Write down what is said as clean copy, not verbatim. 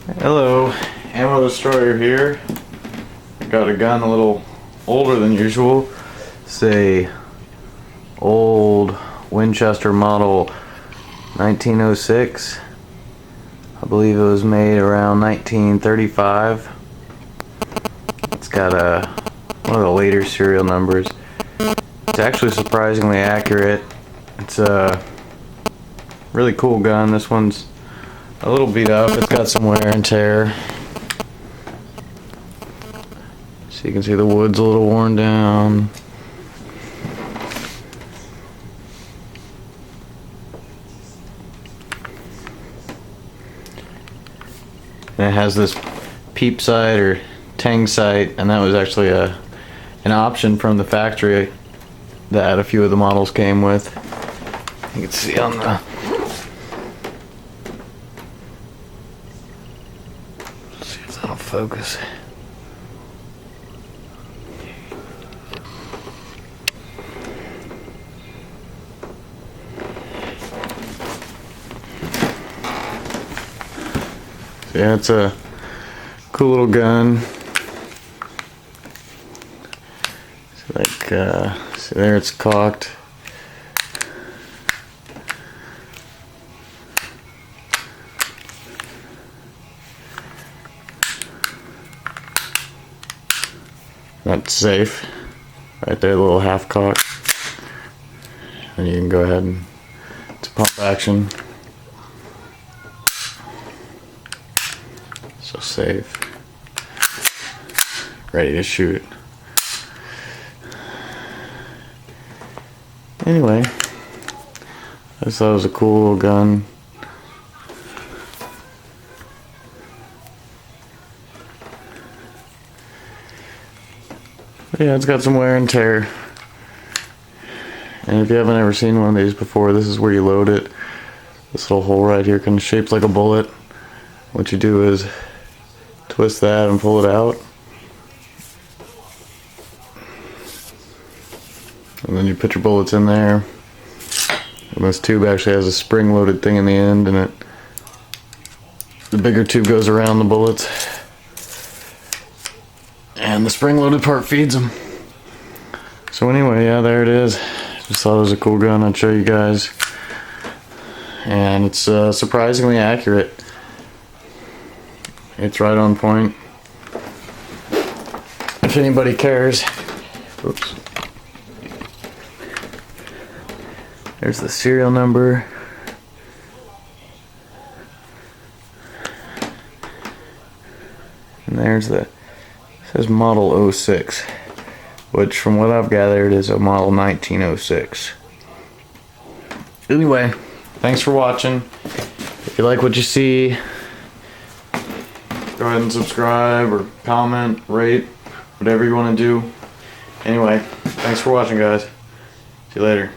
Hello, Ammo Destroyer here. I got a gun a little older than usual. It's a old Winchester Model 1906. I believe it was made around 1935. It's got one of the later serial numbers. It's actually surprisingly accurate. It's a really cool gun. This one's a little beat up. It's got some wear and tear. So you can see the wood's a little worn down. And it has this peep sight or tang sight, and that was actually an option from the factory that a few of the models came with. You can see on the that'll focus. So yeah, it's a cool little gun. So see there, it's cocked. That's safe. Right there, the little half cock. And you can go ahead and it's pump action. So safe. Ready to shoot. Anyway, I just thought it was a cool little gun. Yeah, it's got some wear and tear. And if you haven't ever seen one of these before, this is where you load it. This little hole right here kind of shaped like a bullet. What you do is twist that and pull it out. And then you put your bullets in there. And this tube actually has a spring-loaded thing in the end, and the bigger tube goes around the bullets. And the spring-loaded part feeds them. So anyway, yeah, there it is. Just thought it was a cool gun. I'd show you guys. And it's surprisingly accurate. It's right on point. If anybody cares. Oops. There's the serial number. And there's the says Model 06, which from what I've gathered is a Model 1906. Anyway, thanks for watching. If you like what you see, go ahead and subscribe or comment, rate, whatever you want to do. Anyway, thanks for watching, guys. See you later.